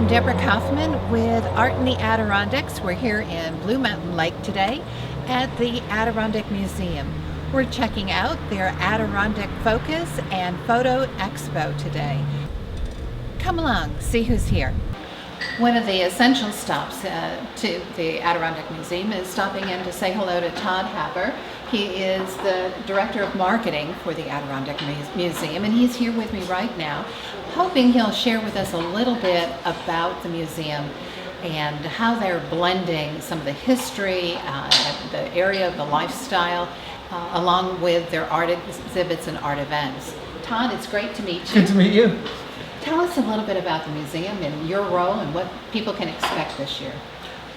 I'm Deborah Kaufman with Art in the Adirondacks. We're here in Blue Mountain Lake today at the Adirondack Museum. We're checking out their Adirondack Focus and Photo Expo today. Come along, see who's here. One of the essential stops to the Adirondack Museum is stopping in to say hello to Todd Happer. He is the Director of Marketing for the Adirondack Museum, and he's here with me right now, hoping he'll share with us a little bit about the museum and how they're blending some of the history, the area of the lifestyle, along with their art exhibits and art events. Todd, it's great to meet you. Good to meet you. Tell us a little bit about the museum and your role and what people can expect this year.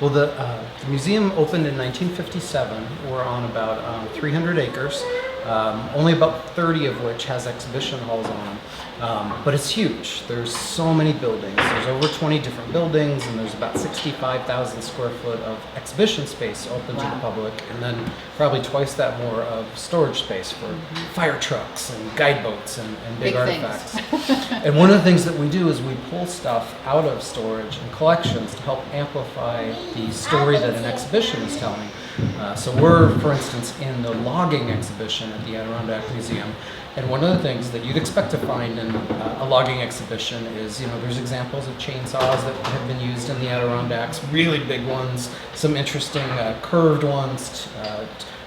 Well, the museum opened in 1957. We're on about 300 acres, only about 30 of which has exhibition halls on. But it's huge. There's so many buildings. There's over 20 different buildings, and there's about 65,000 square foot of exhibition space open to the public, and then probably twice that more of storage space for fire trucks and guide boats and big artifacts. And one of the things that we do is we pull stuff out of storage and collections to help amplify the story that an exhibition is telling. So we're, for instance, in the logging exhibition at the Adirondack Museum. And one of the things that you'd expect to find in a logging exhibition is, there's examples of chainsaws that have been used in the Adirondacks, really big ones, some interesting curved ones,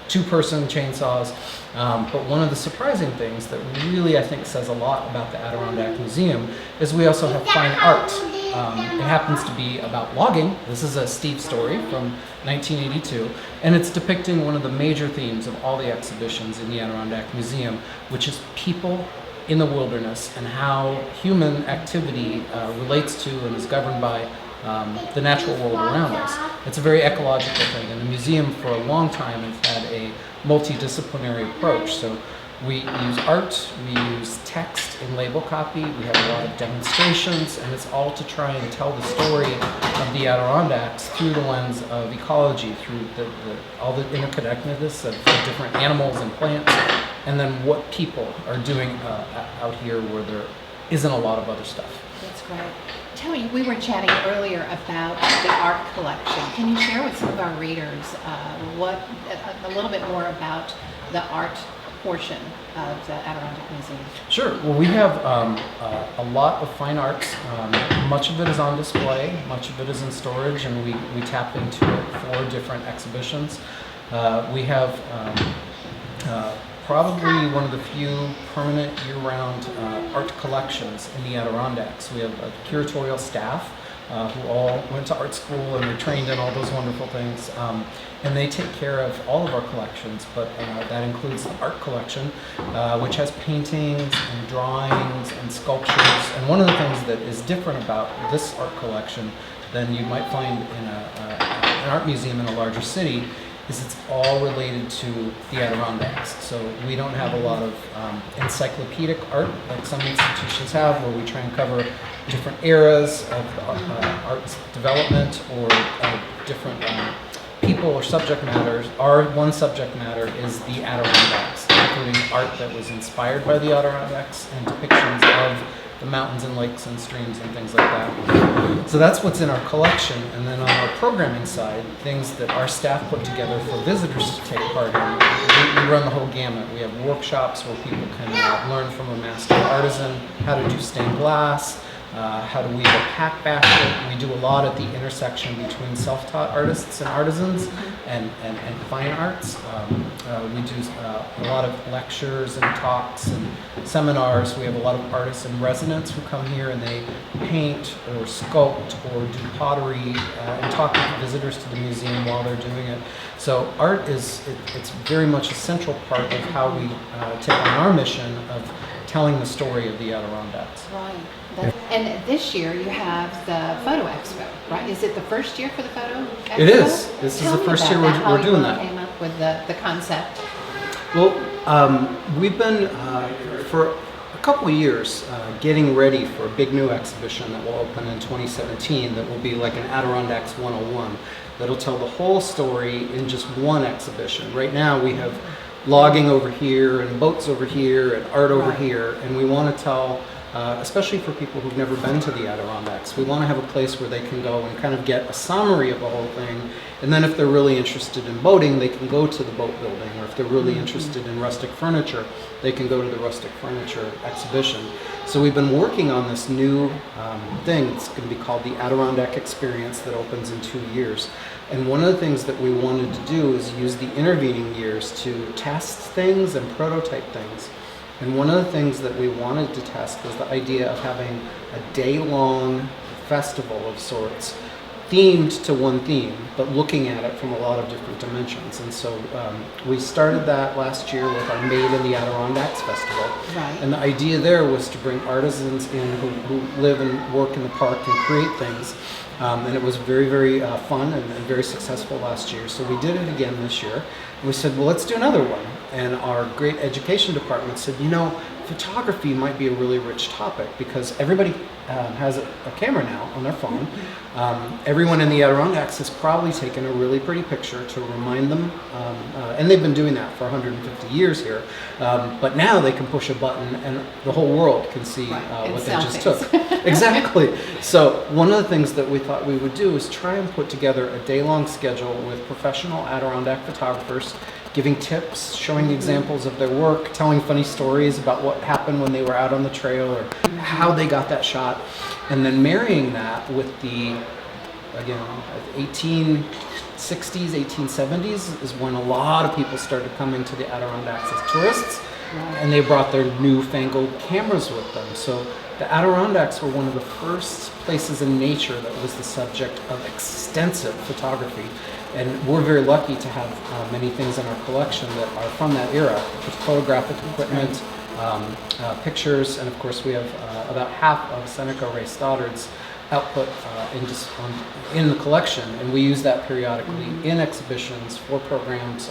two-person chainsaws. But one of the surprising things that really, I think, says a lot about the Adirondack Museum is we also have fine art. It happens to be about logging. This is a Steve story from 1982, and it's depicting one of the major themes of all the exhibitions in the Adirondack Museum, which is people in the wilderness and how human activity relates to and is governed by the natural world around us. It's a very ecological thing, and the museum for a long time has had a multidisciplinary approach. So we use art, we use text and label copy, we have a lot of demonstrations, and it's all to try and tell the story of the Adirondacks through the lens of ecology, through all the interconnectedness of the different animals and plants, and then what people are doing out here where there isn't a lot of other stuff. That's great. Tell me, we were chatting earlier about the art collection. Can you share with some of our readers a little bit more about the art portion of the Adirondack Museum? Sure. Well, we have a lot of fine arts. Much of it is on display, much of it is in storage, and we tap into it for different exhibitions. We have probably one of the few permanent year-round art collections in the Adirondacks. We have a curatorial staff who all went to art school and were trained in all those wonderful things. And they take care of all of our collections, but that includes the art collection, which has paintings and drawings and sculptures. And one of the things that is different about this art collection than you might find in an art museum in a larger city is it's all related to the Adirondacks. So we don't have a lot of encyclopedic art like some institutions have, where we try and cover different eras of art's development or different people or subject matters. Our one subject matter is the Adirondacks, including art that was inspired by the Adirondacks and depictions of the mountains and lakes and streams and things like that. So that's what's in our collection. And then on our programming side, things that our staff put together for visitors to take part in. We run the whole gamut. We have workshops where people can learn from a master artisan how to do stained glass, how to weave a pack basket. We do a lot at the intersection between self-taught artists and artisans and fine arts. We do a lot of lectures and talks and seminars. We have a lot of artists in residence who come here and they paint or sculpt or do pottery and talk with visitors to the museum while they're doing it. So art it's very much a central part of how we take on our mission of telling the story of the Adirondacks. Right. And this year you have the Photo Expo, right? Is it the first year for the Photo Expo? It is. This is the first year we're doing that. How you came up with the concept? Well, we've been, for a couple of years, getting ready for a big new exhibition that will open in 2017 that will be like an Adirondacks 101 that'll tell the whole story in just one exhibition. Right now we have logging over here and boats over here and art over here, and we want to tell especially for people who've never been to the Adirondacks. We want to have a place where they can go and kind of get a summary of the whole thing, and then if they're really interested in boating, they can go to the boat building, or if they're really interested in rustic furniture, they can go to the rustic furniture exhibition. So we've been working on this new thing. It's going to be called the Adirondack Experience that opens in 2 years. And one of the things that we wanted to do is use the intervening years to test things and prototype things. And one of the things that we wanted to test was the idea of having a day-long festival of sorts, themed to one theme, but looking at it from a lot of different dimensions. And so we started that last year with our Made in the Adirondacks Festival. Right. And the idea there was to bring artisans in who live and work in the park and create things. And it was very, very fun and very successful last year. So we did it again this year. And we said, well, let's do another one. And our great education department said, you know, photography might be a really rich topic because everybody has a camera now on their phone. Everyone in the Adirondacks has probably taken a really pretty picture to remind them, and they've been doing that for 150 years here. But now they can push a button and the whole world can see what they just took. Exactly. So one of the things that we thought we would do is try and put together a day-long schedule with professional Adirondack photographers, giving tips, showing examples of their work, telling funny stories about what happened when they were out on the trail or how they got that shot, and then marrying that with the, again, 1860s, 1870s is when a lot of people started coming to the Adirondacks as tourists, and they brought their newfangled cameras with them. So the Adirondacks were one of the first places in nature that was the subject of extensive photography. And we're very lucky to have many things in our collection that are from that era, with photographic equipment, pictures, and of course we have about half of Seneca Ray Stoddard's output in the collection, and we use that periodically in exhibitions, for programs.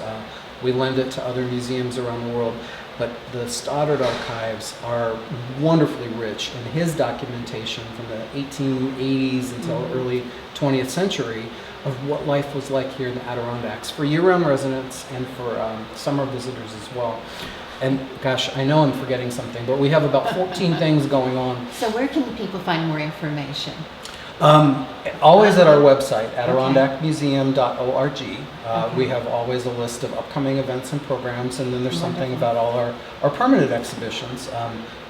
We lend it to other museums around the world. But the Stoddard archives are wonderfully rich in his documentation from the 1880s until early 20th century of what life was like here in the Adirondacks for year-round residents and for summer visitors as well. And gosh, I know I'm forgetting something, but we have about 14 things going on. So where can the people find more information? Always at our website, adirondackmuseum.org. We have always a list of upcoming events and programs, and then there's something about all our permanent exhibitions.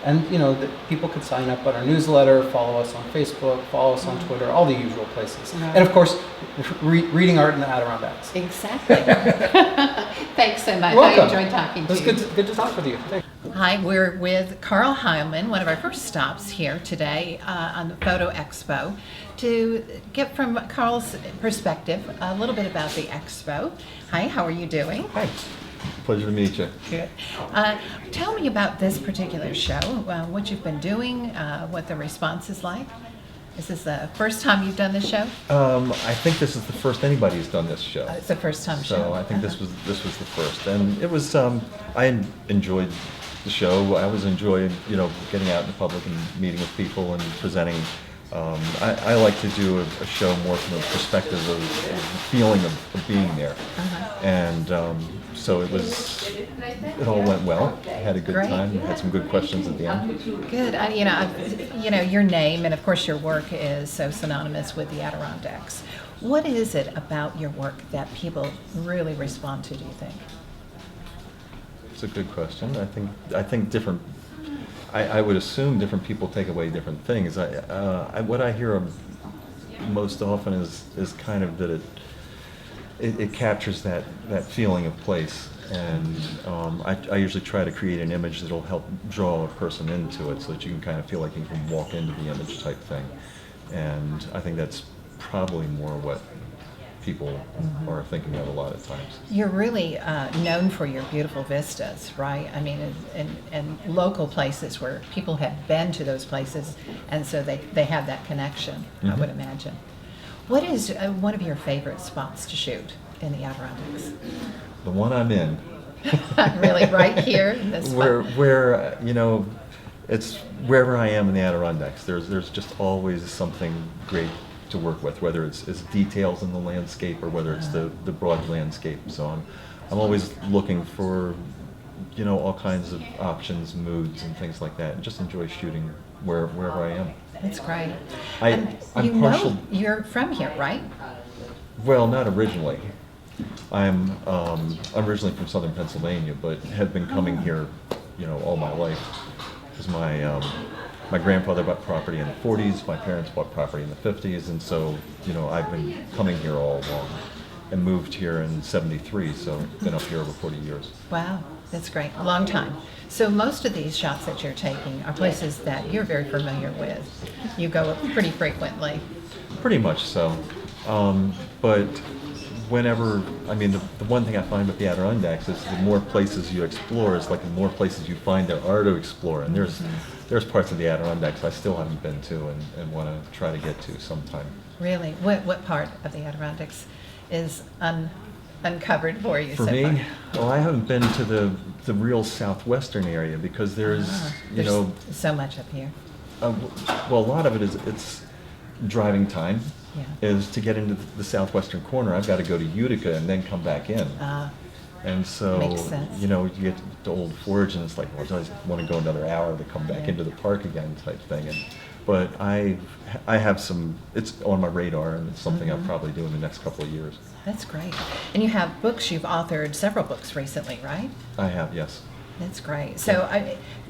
And you know, that people could sign up on our newsletter, follow us on Facebook, follow us on Twitter, all the usual places. Right. And of course, reading art in the Adirondacks. Exactly. Thanks so much. Welcome. I enjoyed talking to you. It was good to talk with you. Thanks. Hi, we're with Carl Heilman, one of our first stops here today on the Photo Expo, to get from Carl's perspective a little bit about the expo. Hi, how are you doing? Hi. Pleasure to meet you. Good. Tell me about this particular show, what you've been doing, what the response is like. Is this the first time you've done this show? I think this is the first anybody's done this show. It's the first time show. So I think this was the first, and it was. I enjoyed the show. I always enjoyed, getting out in the public and meeting with people and presenting. I like to do a show more from the perspective of the feeling of being there, and so it all went well. I had a good Great. time. Had some good questions at the end. Good. Your name and of course your work is so synonymous with the Adirondacks. What is it about your work that people really respond to, do you think? It's a good question. I think different. I would assume different people take away different things. What I hear most often is kind of that it captures that feeling of place, and I usually try to create an image that'll help draw a person into it, so that you can kind of feel like you can walk into the image type thing. And I think that's probably more what people are thinking of a lot of times. You're really known for your beautiful vistas, right? I mean, and local places where people have been to those places, and so they have that connection, I would imagine. What is one of your favorite spots to shoot in the Adirondacks? The one I'm in. Really, right here in this spot? Where it's wherever I am in the Adirondacks. There's just always something great to work with, whether it's details in the landscape or whether it's the broad landscape. So I'm always looking for all kinds of options, moods, and things like that, and just enjoy shooting wherever I am. That's great. I'm you partial. know you're from here, right? Well, not originally. I'm originally from southern Pennsylvania, but have been coming here, all my life. Because my grandfather bought property in the 40s, my parents bought property in the 50s, and so, I've been coming here all along. And moved here in '73, so been up here over 40 years. Wow, that's great. A long time. So most of these shots that you're taking are places that you're very familiar with. You go pretty frequently. Pretty much so. But whenever, the one thing I find with the Adirondacks is the more places you explore, it's like the more places you find there are to explore. And there's parts of the Adirondacks I still haven't been to and want to try to get to sometime. Really? What part of the Adirondacks is uncovered for you For so me, far? well, I haven't been to the real southwestern area because there's so much up here. Well, a lot of it is it's driving time. Yeah. Is to get into the southwestern corner, I've got to go to Utica and then come back in. And so, Makes sense. you get to Old Forge and it's like, well, I just want to go another hour to come back into the park again type thing. But I have it's on my radar and it's something I'll probably do in the next couple of years. That's great. And you have books, you've authored several books recently, right? I have, yes. That's great. So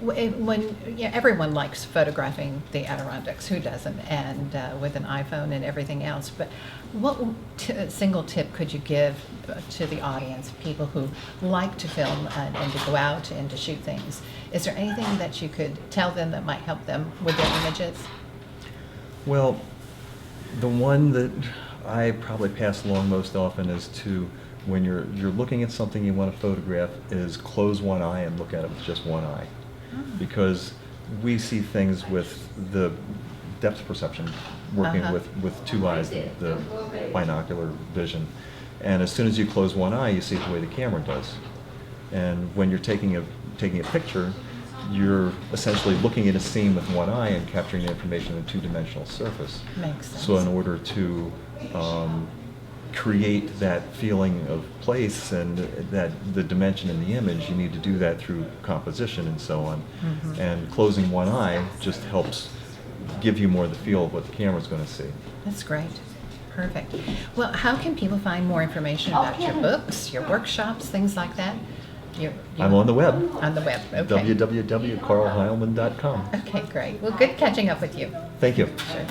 everyone likes photographing the Adirondacks, who doesn't, and with an iPhone and everything else. But what single tip could you give to the audience, people who like to film and to go out and to shoot things? Is there anything that you could tell them that might help them with their images? Well, the one that I probably pass along most often is to, when you're looking at something you want to photograph, is close one eye and look at it with just one eye. Because we see things with the depth perception, working with two eyes, the binocular vision. And as soon as you close one eye, you see it the way the camera does. And when you're taking a picture, you're essentially looking at a scene with one eye and capturing the information in a two-dimensional surface. Makes sense. So in order to create that feeling of place and that the dimension in the image, you need to do that through composition and so on. And closing one eye just helps give you more the feel of what the camera's going to see. That's great. Perfect. Well, how can people find more information about your books, your workshops, things like that? I'm on the web. On the web, okay. www.carlheilman.com. Okay, great. Well, good catching up with you. Thank you. Sure.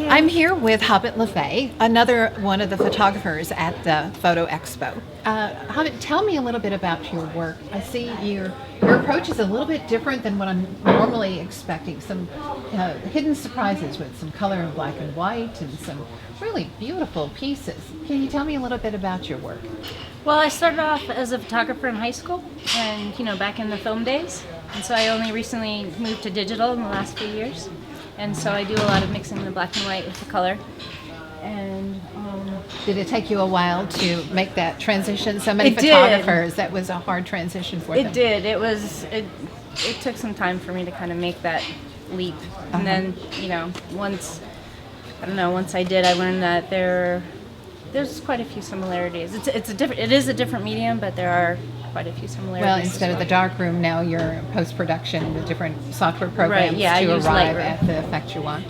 I'm here with Hobit Lafeye, another one of the photographers at the Photo Expo. Hobit, tell me a little bit about your work. I see your approach is a little bit different than what I'm normally expecting. Some hidden surprises with some color in black and white and some really beautiful pieces. Can you tell me a little bit about your work? Well, I started off as a photographer in high school and, back in the film days. And so I only recently moved to digital in the last few years. And so I do a lot of mixing the black and white with the color. And did it take you a while to make that transition? So many It photographers, did. that was a hard transition for them. It did. It took some time for me to kind of make that leap. And then, once I did, I learned that there's quite a few similarities. It is a different medium, but there are quite a few similarities. Well, instead of the dark room, now you're post-production with different software programs Right, yeah, I to use arrive Lightroom. at the effect you want.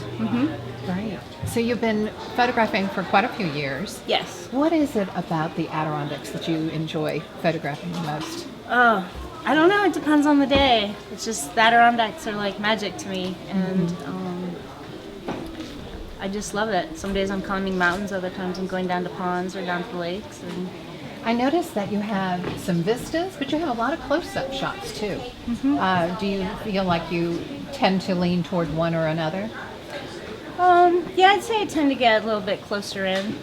Great. So you've been photographing for quite a few years. Yes. What is it about the Adirondacks that you enjoy photographing the most? Oh, I don't know. It depends on the day. It's just the Adirondacks are like magic to me, and I just love it. Some days I'm climbing mountains, other times I'm going down to ponds or down to lakes. And I noticed that you have some vistas, but you have a lot of close-up shots too. Do you feel like you tend to lean toward one or another? Yeah, I'd say I tend to get a little bit closer in.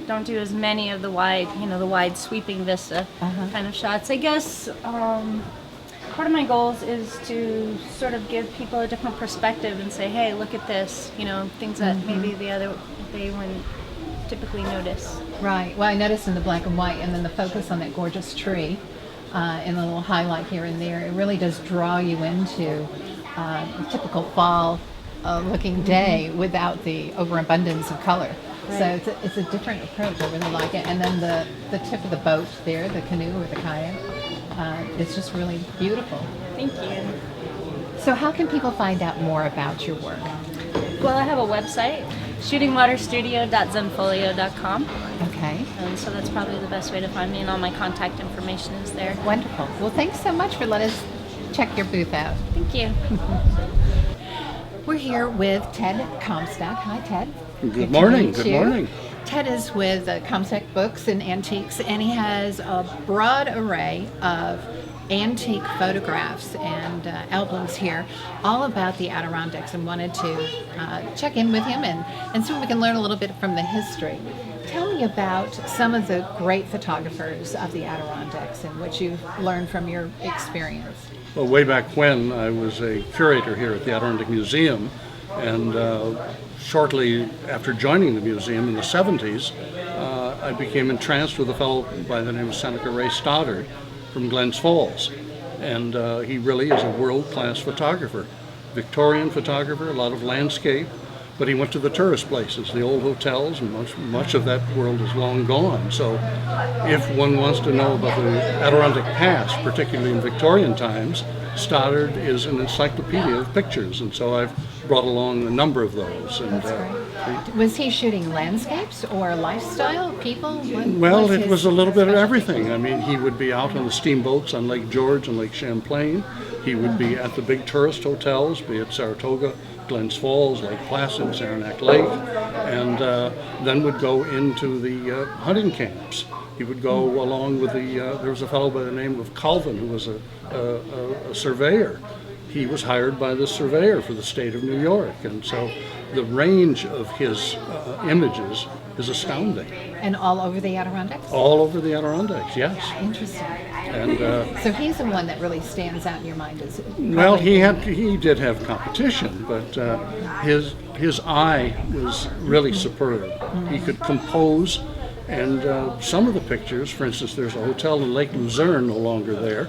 Don't do as many of the wide sweeping vista kind of shots. I guess part of my goals is to sort of give people a different perspective and say, hey, look at this, things that maybe they wouldn't typically notice. Right. Well, I noticed in the black and white, and then the focus on that gorgeous tree, and the little highlight here and there, it really does draw you into a typical fall looking day without the overabundance of color. Right. So it's a different approach. I really like it. And then the tip of the boat there, the canoe or the kayak, it's just really beautiful. Thank you. So how can people find out more about your work? Well, I have a website, shootingwaterstudio.zenfolio.com. Okay. So that's probably the best way to find me, and all my contact information is there. Wonderful. Well, thanks so much for letting us check your booth out. Thank you. We're here with Ted Comstock. Hi, Ted. Good morning. Good morning. Ted is with Comstock Books and Antiques, and he has a broad array of antique photographs and albums here, all about the Adirondacks, and wanted to check in with him and see if we can learn a little bit from the history. Tell me about some of the great photographers of the Adirondacks and what you've learned from your experience. Well, way back when I was a curator here at the Adirondack Museum, and shortly after joining the museum in the 70s, I became entranced with a fellow by the name of Seneca Ray Stoddard from Glens Falls. And he really is a world-class photographer, Victorian photographer, a lot of landscape, but he went to the tourist places, the old hotels, and much of that world is long gone. So if one wants to know about the Adirondack past, particularly in Victorian times, Stoddard is an encyclopedia of pictures, and so I've brought along a number of those. And, That's great. Was he shooting landscapes or lifestyle, people? Well, it was a little bit of everything. I mean, he would be out on the steamboats on Lake George and Lake Champlain. He would be at the big tourist hotels, be it Saratoga, Glens Falls, Lake Placid, Saranac Lake, and then would go into the hunting camps. He would go along with there was a fellow by the name of Colvin who was a surveyor. He was hired by the surveyor for the state of New York, and so the range of his images is astounding. And all over the Adirondacks? All over the Adirondacks, yes. Interesting. And So he's the one that really stands out in your mind, is it? well, he did have competition, but his eye was really superb. He could compose, and some of the pictures, for instance, there's a hotel in Lake Luzerne no longer there.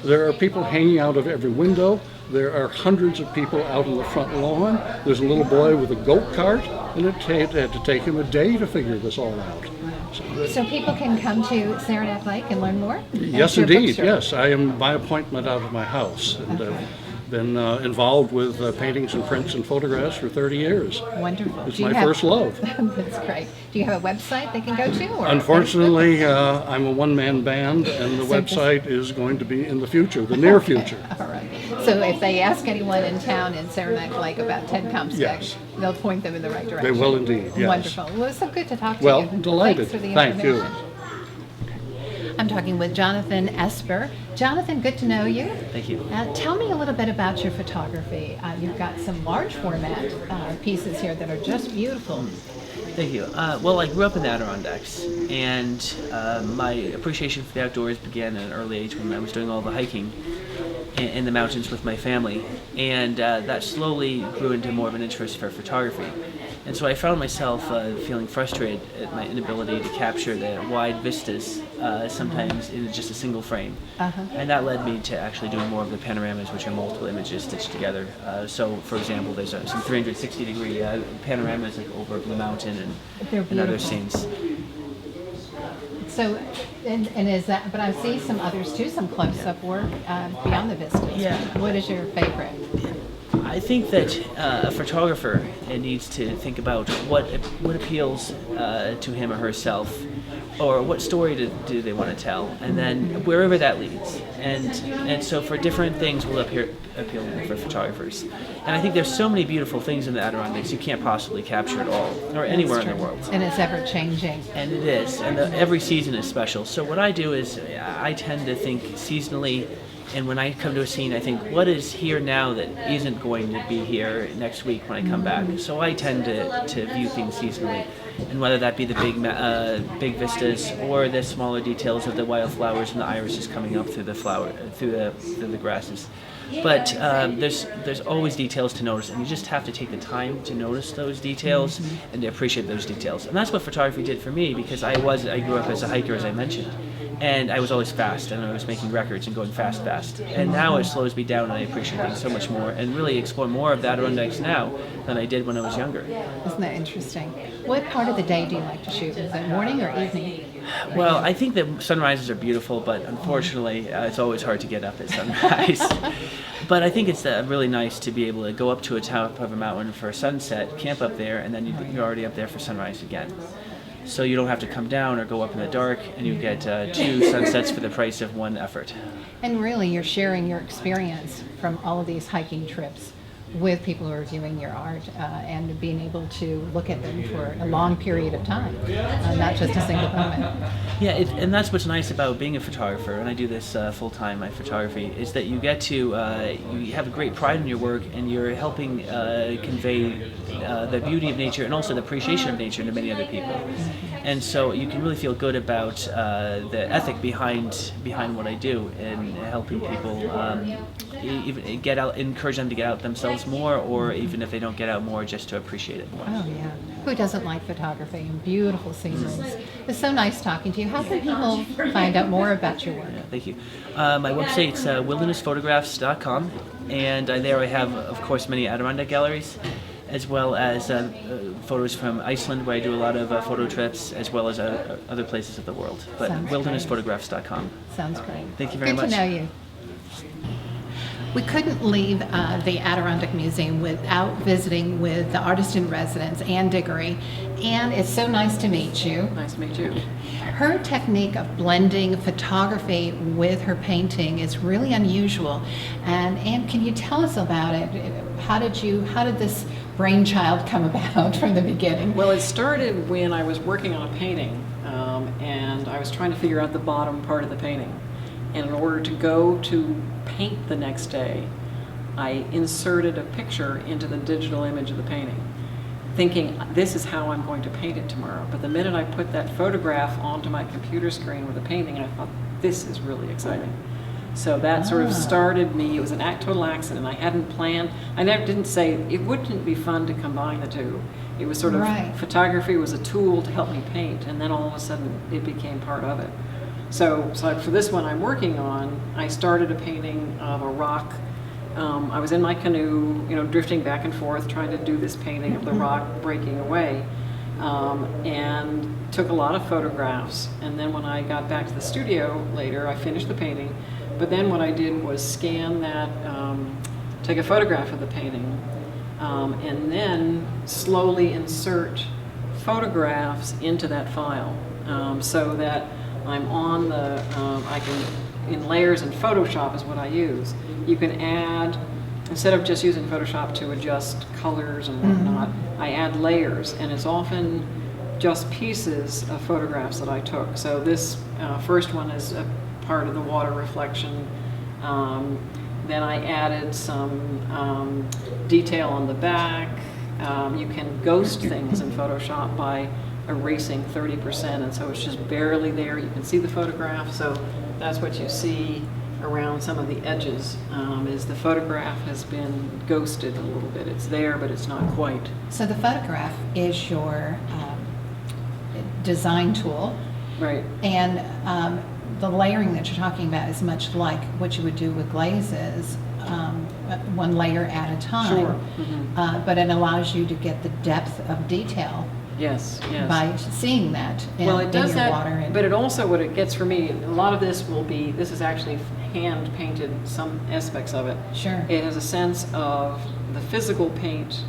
There are people hanging out of every window. There are hundreds of people out on the front lawn. There's a little boy with a goat cart, and it had to take him a day to figure this all out. So people can come to Saranac Lake and learn more? Yes, At your indeed. bookstore? Yes, I am by appointment out of my house, and been involved with paintings and prints and photographs for 30 years. Wonderful. It's Do you my have- first love. That's great. Do you have a website they can go to? Or Unfortunately, I'm a one-man band, and the So just- website is going to be in the future, the near future. All right. So if they ask anyone in town in Saranac Lake about Ted Comstock, Yes. they'll point them in the right They direction. will indeed, yes. Wonderful. Well, it's so good to talk to Well, you. delighted. Thanks for the Thank you. information. I'm talking with Johnathan Esper. Johnathan, good to know you. Thank you. Tell me a little bit about your photography. You've got some large format pieces here that are just beautiful. Thank you. Well, I grew up in the Adirondacks, and my appreciation for the outdoors began at an early age when I was doing all the hiking in the mountains with my family, and that slowly grew into more of an interest for photography. And so I found myself feeling frustrated at my inability to capture the wide vistas, sometimes in just a single frame. And that led me to actually doing more of the panoramas, which are multiple images stitched together. So, for example, there's some 360-degree panoramas like over Blue Mountain They're and other beautiful. scenes. So, and is that, but I see some others too, some close-up work beyond the vistas. Yeah. What is your favorite? I think that a photographer needs to think about what appeals to him or herself, or what story do they want to tell, and then wherever that leads. And so for different things will appeal for photographers. And I think there's so many beautiful things in the Adirondacks you can't possibly capture it all, or anywhere in the world. And it's ever changing. And it is, and every season is special. So what I do is I tend to think seasonally, and when I come to a scene, I think, what is here now that isn't going to be here next week when I come back? So I tend to view things seasonally, and whether that be the big vistas or the smaller details of the wildflowers and the irises coming up through the grasses. But there's always details to notice, and you just have to take the time to notice those details and to appreciate those details. And that's what photography did for me, because I grew up as a hiker, as I mentioned, and I was always fast, and I was making records and going fast. And now it slows me down, and I appreciate things so much more, and really explore more of the Adirondacks now than I did when I was younger. Isn't that interesting? What part of the day do you like to shoot? Is it morning or evening? Well, I think that sunrises are beautiful, but unfortunately, it's always hard to get up at sunrise. But I think it's really nice to be able to go up to a top of a mountain for sunset, camp up there, and then you're already up there for sunrise again. So you don't have to come down or go up in the dark, and you get 2 sunsets for the price of 1 effort. And really, you're sharing your experience from all of these hiking trips with people who are viewing your art and being able to look at them for a long period of time, not just a single moment. Yeah, and that's what's nice about being a photographer, and I do this full-time, my photography, is that you get to, you have a great pride in your work, and you're helping convey the beauty of nature and also the appreciation of nature to many other people. And so you can really feel good about the ethic behind what I do, and helping people even get out, encourage them to get out themselves more, or even if they don't get out more, just to appreciate it more. Oh yeah, who doesn't like photography and beautiful sceneries? It's so nice talking to you. How can people find out more about your work? Yeah, thank you. My website's wildernessphotographs.com, and there I have, of course, many Adirondack galleries, as well as photos from Iceland, where I do a lot of photo trips, as well as other places of the world. But Sounds wildernessphotographs.com. Sounds great. Thank you very much. Good to know you. We couldn't leave the Adirondack Museum without visiting with the artist in residence, Ann Diggory. Ann, it's so nice to meet you. Nice to meet you. Her technique of blending photography with her painting is really unusual. And Ann, can you tell us about it? How did this brainchild come about from the beginning? Well, it started when I was working on a painting, and I was trying to figure out the bottom part of the painting. And in order to go to paint the next day, I inserted a picture into the digital image of the painting, thinking this is how I'm going to paint it tomorrow. But the minute I put that photograph onto my computer screen with the painting, I thought, this is really exciting. So that sort of started me. It was an total accident. I hadn't planned. Didn't say it wouldn't be fun to combine the two. It was sort of, photography was a tool to help me paint, and then all of a sudden it became part of it. So for this one I'm working on, I started a painting of a rock. I was in my canoe, drifting back and forth, trying to do this painting of the rock breaking away, and took a lot of photographs. And then when I got back to the studio later, I finished the painting. But then what I did was scan that, take a photograph of the painting, and then slowly insert photographs into that file, so that I'm on the, in layers in Photoshop is what I use. You can add, instead of just using Photoshop to adjust colors and whatnot, I add layers, and it's often just pieces of photographs that I took. So this first one is a part of the water reflection. Then I added some detail on the back. You can ghost things in Photoshop by erasing 30%, and so it's just barely there. You can see the photograph, so that's what you see around some of the edges, is the photograph has been ghosted a little bit. It's there, but it's not quite. So the photograph is your design tool. Right. And the layering that you're talking about is much like what you would do with glazes, one layer at a time. Sure. But it allows you to get the depth of detail. Yes, yes. By seeing that in, well, it does in your that, water. but it also, what it gets for me, a lot of this this is actually hand painted, some aspects of it. Sure. It has a sense of the physical paint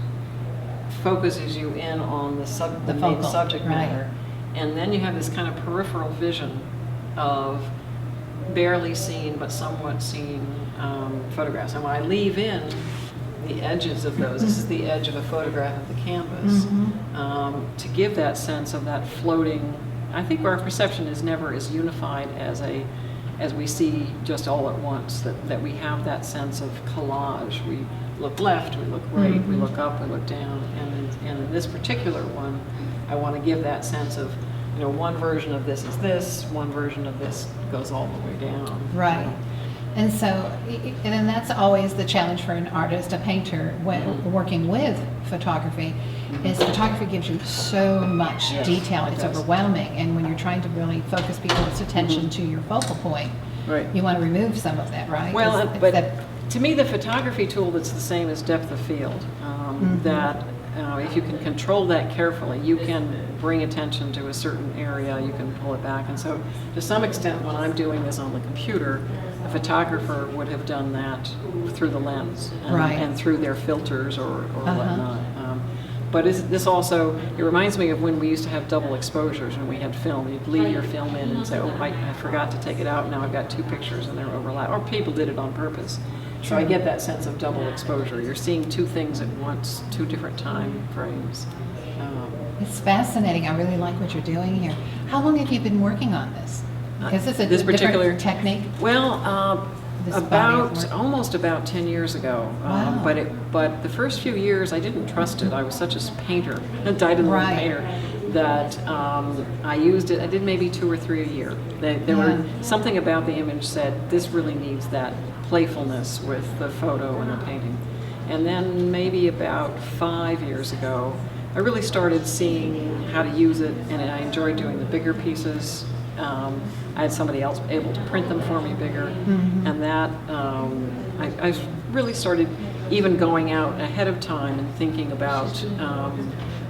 focuses you in on the main focal, subject matter. right. And then you have this kind of peripheral vision of barely seen but somewhat seen photographs. And when I leave in the edges of those, this is the edge of a photograph of the canvas, to give that sense of that floating. I think our perception is never as unified as we see just all at once, that we have that sense of collage. We look left, we look right, we look up, we look down, and in this particular one, I want to give that sense of, one version of this is this, one version of this goes all the way down. Right. And so, and that's always the challenge for an artist, a painter, when working with photography, is photography gives you so much detail. It's overwhelming. And when you're trying to really focus people's attention to your focal point, right. You want to remove some of that, right? Well, but to me, the photography tool that's the same as depth of field. that if you can control that carefully, you can bring attention to a certain area, you can pull it back. And so to some extent, when I'm doing this on the computer, a photographer would have done that through the lens and through their filters or whatnot. But this also, it reminds me of when we used to have double exposures when we had film. You'd leave your film in and say, oh, I forgot to take it out, now I've got two pictures and they're overlapped. Or people did it on purpose. So I get that sense of double exposure. You're seeing two things at once, two different time frames. It's fascinating. I really like what you're doing here. How long have you been working on this? Because it's a this particular different technique. Well, almost about 10 years ago. Wow. But the first few years I didn't trust it. I was such a painter, a dyed-in-the-wool painter, that I used it. I did maybe 2 or 3 a year. There were something about the image said this really needs that playfulness with the photo and the painting. And then maybe about 5 years ago, I really started seeing how to use it, and I enjoyed doing the bigger pieces. I had somebody else able to print them for me bigger, and that I really started even going out ahead of time and thinking about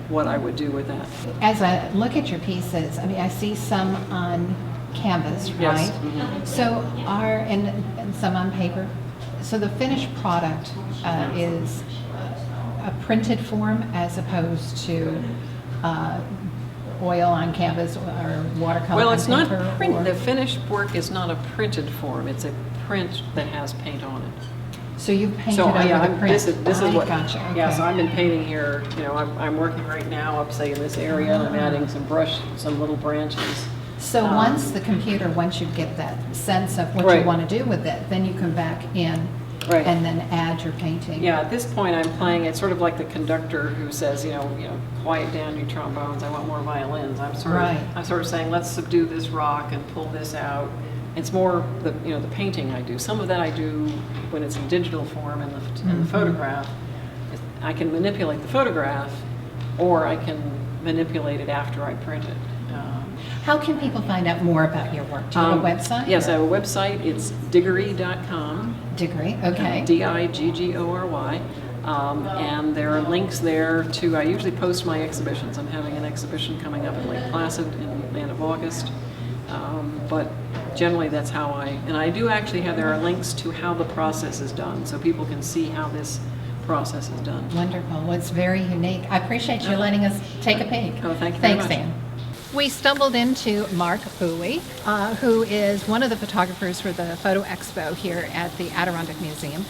what I would do with that. As I look at your pieces, I mean, I see some on canvas, right? Yes. So and some on paper. So the finished product is a printed form as opposed to oil on canvas or watercolor. Well, it's on not paper, print. or- The finished work is not a printed form. It's a print that has paint on it. So you painted So over the print. this is what. Gotcha. Yeah, okay. so I've been painting here. You know, I'm working right now up, say, in this area, and I'm adding some little branches. So once you get that sense of what Right. you want to do with it, then you come back in Right. and then add your painting. Yeah, at this point I'm playing it sort of like the conductor who says, quiet down, you trombones, I want more violins. I'm sort of saying, let's subdue this rock and pull this out. It's more the painting I do. Some of that I do when it's in digital form in the photograph. I can manipulate the photograph, or I can manipulate it after I print it. How can people find out more about your work? Do you have a website? Yes, I have a website. It's diggory.com. Diggory, okay. Diggory. And there are links there to, I usually post my exhibitions. I'm having an exhibition coming up in Lake Placid in the end of August. But generally that's how and I do actually there are links to how the process is done, so people can see how this process is done. Wonderful. Well, it's very unique. I appreciate you letting us take a peek. Oh, thank you very Thanks, much. Ann. We stumbled into Mark Boogie, who is one of the photographers for the Photo Expo here at the Adirondack Museum.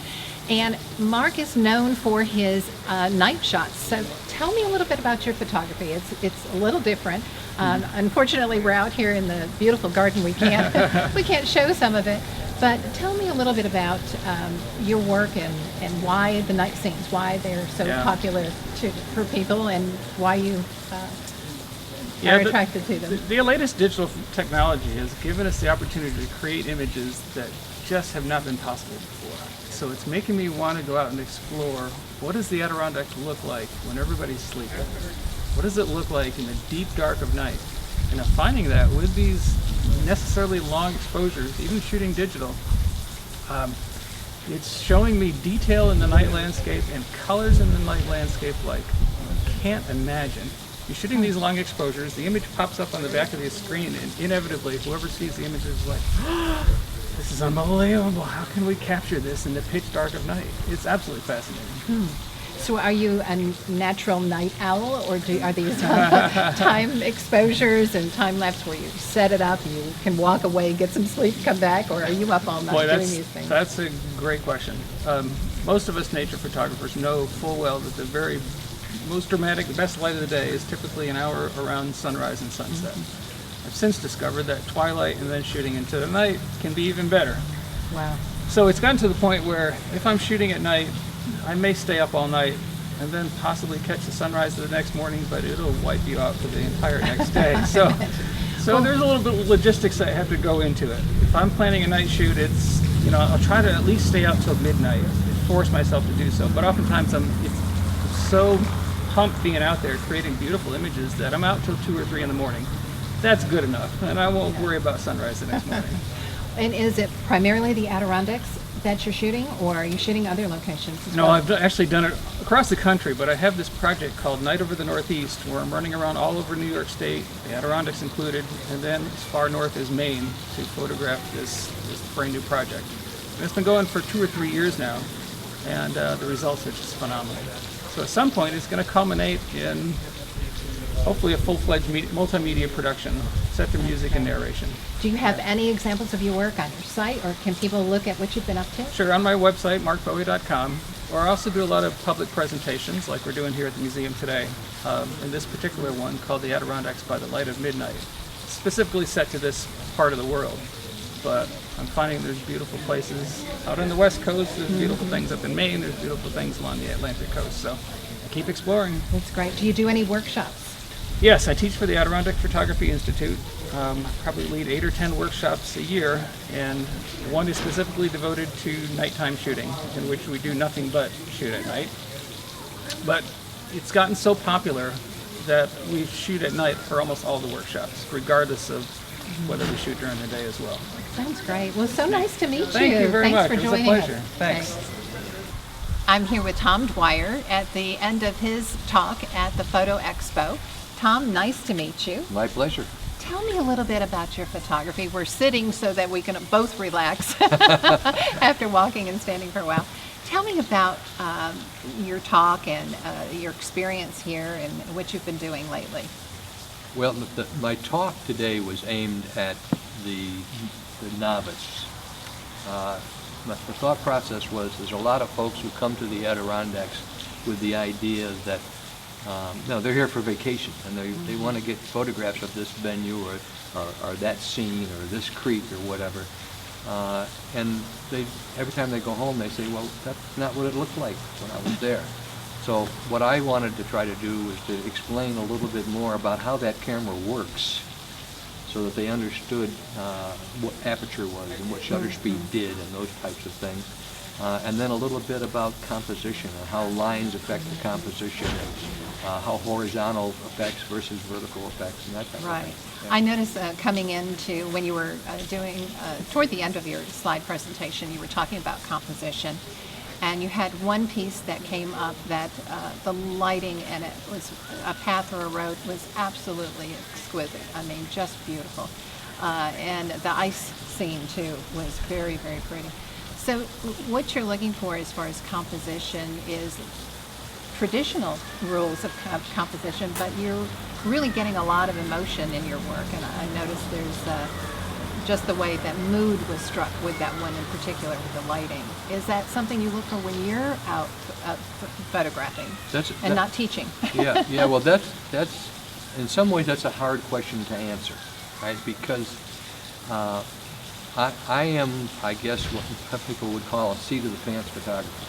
And Mark is known for his night shots. So tell me a little bit about your photography. It's a little different. Unfortunately, we're out here in the beautiful garden. We can't show some of it. But tell me a little bit about your work and why the night scenes, why they're so popular for people, and why you are attracted to them. The latest digital technology has given us the opportunity to create images that just have not been possible before. So it's making me want to go out and explore, what does the Adirondacks look like when everybody's sleeping? What does it look like in the deep dark of night? And I'm finding that with these necessarily long exposures, even shooting digital, it's showing me detail in the night landscape and colors in the night landscape like you can't imagine. You're shooting these long exposures, the image pops up on the back of the screen, and inevitably whoever sees the image is like, oh, this is unbelievable, how can we capture this in the pitch dark of night? It's absolutely fascinating. So are you a natural night owl, or are these time exposures and time lapse where you set it up, you can walk away, get some sleep, come back, or are you up all night doing these things? That's a great question. Most of us nature photographers know full well that the very most dramatic, the best light of the day is typically an hour around sunrise and sunset. I've since discovered that twilight and then shooting into the night can be even better. Wow. So it's gotten to the point where if I'm shooting at night, I may stay up all night and then possibly catch the sunrise the next morning, but it'll wipe you out for the entire next day. So there's a little bit of logistics that have to go into it. If I'm planning a night shoot, it's, I'll try to at least stay out till midnight, force myself to do so. But oftentimes I'm so pumped being out there creating beautiful images that I'm out till 2 or 3 in the morning. That's good enough, and I won't worry about sunrise the next morning. And is it primarily the Adirondacks that you're shooting, or are you shooting other locations as No, well? I've actually done it across the country, but I have this project called Night Over the Northeast, where I'm running around all over New York State, the Adirondacks included, and then as far north as Maine to photograph this brand new project. And it's been going for 2 or 3 years now, and the results are just phenomenal. So at some point, it's going to culminate in hopefully a full-fledged multimedia production, set to music and narration. Do you have any examples of your work on your site, or can people look at what you've been up to? Sure, on my website, markbowie.com, or I also do a lot of public presentations like we're doing here at the museum today. In this particular one called the Adirondacks by the Light of Midnight, specifically set to this part of the world. But I'm finding there's beautiful places out on the West Coast, there's beautiful things up in Maine, there's beautiful things along the Atlantic coast. So I keep exploring. That's great. Do you do any workshops? Yes, I teach for the Adirondack Photography Institute. Probably lead 8 or 10 workshops a year, and one is specifically devoted to nighttime shooting, in which we do nothing but shoot at night. But it's gotten so popular that we shoot at night for almost all the workshops, regardless of whether we shoot during the day as well. Sounds great. Well, so nice to meet you. Thank you very Thanks much. for It was a joining pleasure. us. Thanks. I'm here with Tom Dwyer at the end of his talk at the Photo Expo. Tom, nice to meet you. My pleasure. Tell me a little bit about your photography. We're sitting so that we can both relax after walking and standing for a while. Tell me about your talk and your experience here and what you've been doing lately. Well, my talk today was aimed at the novice. The thought process was there's a lot of folks who come to the Adirondacks with the idea that no, they're here for vacation and they want to get photographs of this venue or that scene or this creek or whatever. And every time they go home they say, well, that's not what it looked like when I was there. So what I wanted to try to do was to explain a little bit more about how that camera works so that they understood what aperture was and what shutter speed did and those types of things. And then a little bit about composition and how lines affect the composition and how horizontal effects versus vertical effects and that type of thing. Yeah. I noticed coming into when you were doing, toward the end of your slide presentation, you were talking about composition. And you had one piece that came up that the lighting in it was a path or a road was absolutely exquisite. I mean, just beautiful. And the ice scene too was very, very pretty. So what you're looking for as far as composition is traditional rules of composition, but you're really getting a lot of emotion in your work. And I noticed there's just the way that mood was struck with that one in particular with the lighting. Is that something you look for when you're out photographing and not teaching? Yeah. Well, that's in some ways that's a hard question to answer, right? Because I am, I guess, what people would call a seat of the pants photographer.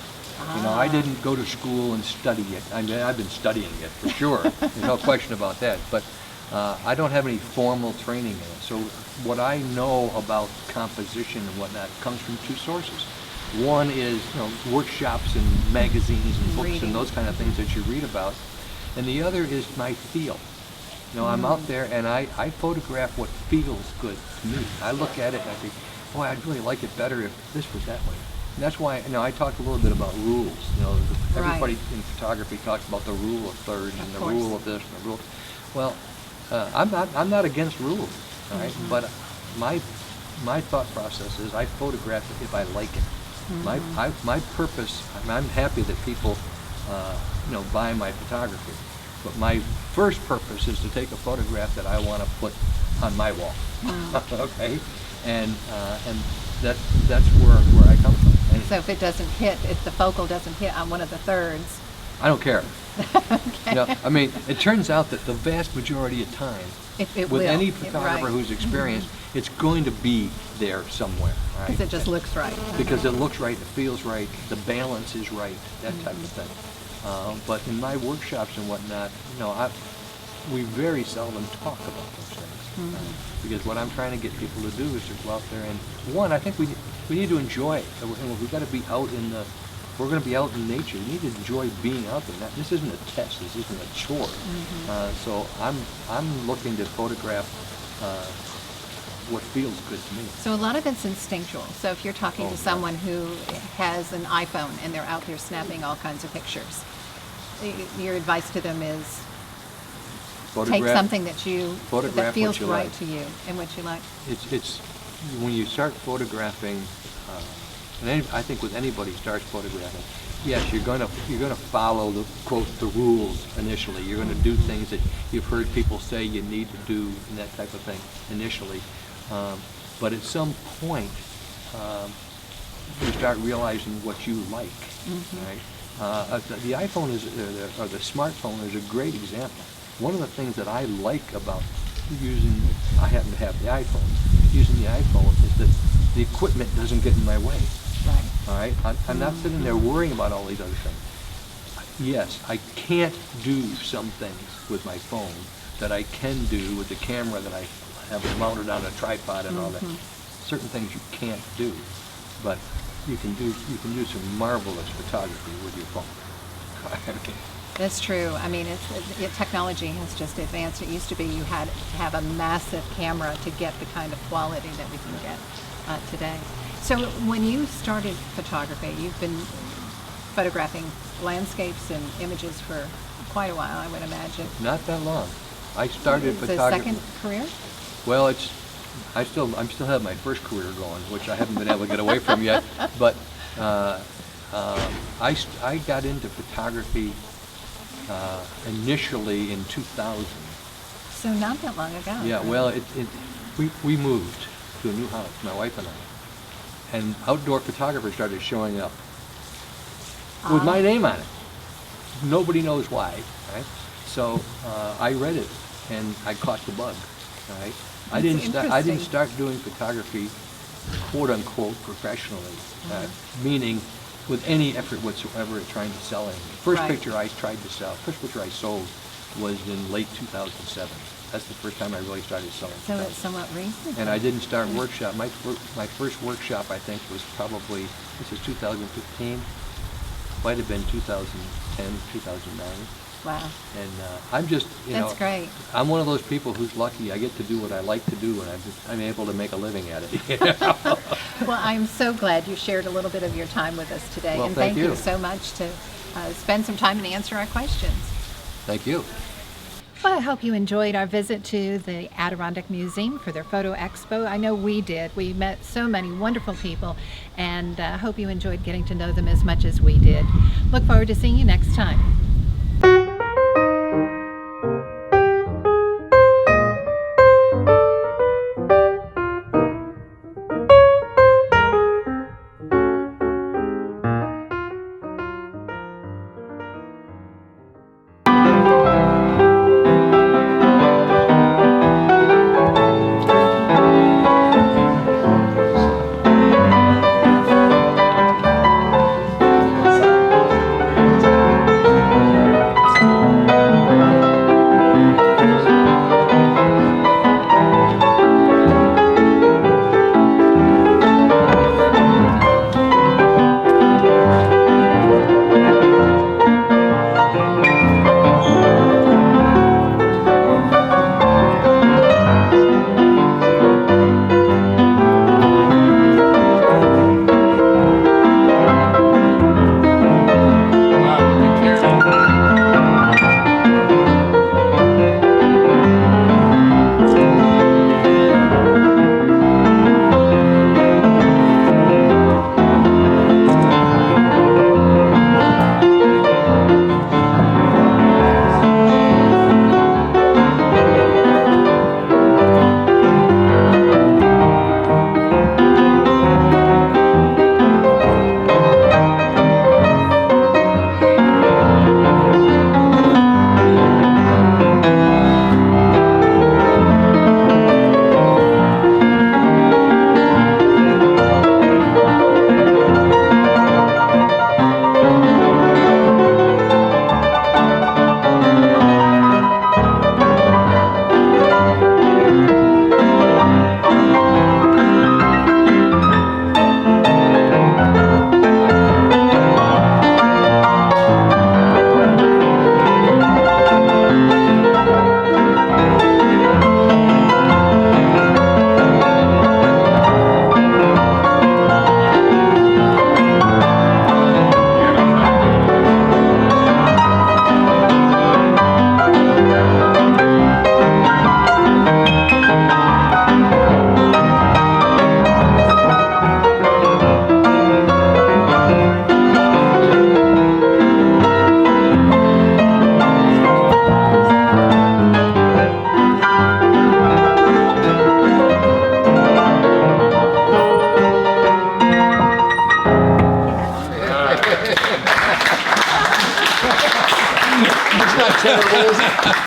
You know, I didn't go to school and study it. I mean, I've been studying it for sure. There's no question about that. But I don't have any formal training in it. So what I know about composition and whatnot comes from two sources. One is, workshops and magazines and books and those kind of things that you read about. And the other is my feel. I'm out there and I photograph what feels good to me. I look at it and I think, boy, I'd really like it better if this was that way. And that's why, I talked a little bit about rules. Everybody in photography talks about the rule of thirds and the rule of this and the rule. Well, I'm not against rules, all right? But my thought process is I photograph it if I like it. My purpose, I'm happy that people, buy my photography. But my first purpose is to take a photograph that I want to put on my wall. Okay, and that's where I come from. And so if it doesn't hit, if the focal doesn't hit on one of the thirds, I don't care. okay. I mean, it turns out that the vast majority of time, with any photographer who's experienced, it's going to be there somewhere. Because Right? it just looks right. Because it looks right, it feels right, the balance is right, that type of thing. But in my workshops and whatnot, we very seldom talk about those things. Because what I'm trying to get people to do is to go out there and, one, I think we need to enjoy it. We've got to be out in the, we're going to be out in nature. We need to enjoy being out there. This isn't a test. This isn't a chore. So I'm looking to photograph what feels good to me. So a lot of it's instinctual. So if you're talking Oh, to yeah. someone who has an iPhone and they're out there snapping all kinds of pictures, your advice to them is take something that photograph feels what you right like. to you and what you like. It's when you start photographing, I think with anybody starts photographing, yes, you're gonna follow the quote the rules initially. You're gonna do things that you've heard people say you need to do and that type of thing initially. But at some point, you start realizing what you like. Right? The iPhone or the smartphone is a great example. One of the things that I like about I happen to have the iPhone. Using the iPhone is that the equipment doesn't get in my way. Right. All right, I'm not sitting there worrying about all these other things. Yes, I can't do some things with my phone that I can do with the camera that I have mounted on a tripod and all that. Certain things you can't do, but you can do some marvelous photography with your phone. I mean, That's true. I mean, technology has just advanced. It used to be you had to have a massive camera to get the kind of quality that we can get today. So when you started photography, you've been photographing landscapes and images for quite a while, I would imagine. Not that long. I started It's a photography. second career? Well, I'm still have my first career going, which I haven't been able to get away from yet. But I got into photography initially in 2000. So not that long ago. Yeah, well, we moved to a new house, my wife and I, and outdoor photographers started showing up with my name on it. Nobody knows why, right? So I read it and I caught the bug, right? I didn't interesting. start doing photography, quote unquote, professionally, meaning with any effort whatsoever at trying to sell anything. First Right. picture I sold was in late 2007. That's the first time I really started selling. So photography. it's somewhat recent. And I didn't start workshop. My first workshop, I think, was probably, this is 2015, might have been 2010, 2009. Wow. And I'm just, That's great. I'm one of those people who's lucky. I get to do what I like to do, and I'm able to make a living at it. You know? Well, I'm so glad you shared a little bit of your time with us today. Well, and thank you you. so much to spend some time and answer our questions. Thank you. Well, I hope you enjoyed our visit to the Adirondack Museum for their photo expo. I know we did. We met so many wonderful people, and I hope you enjoyed getting to know them as much as we did. Look forward to seeing you next time. It's not terrible, is it?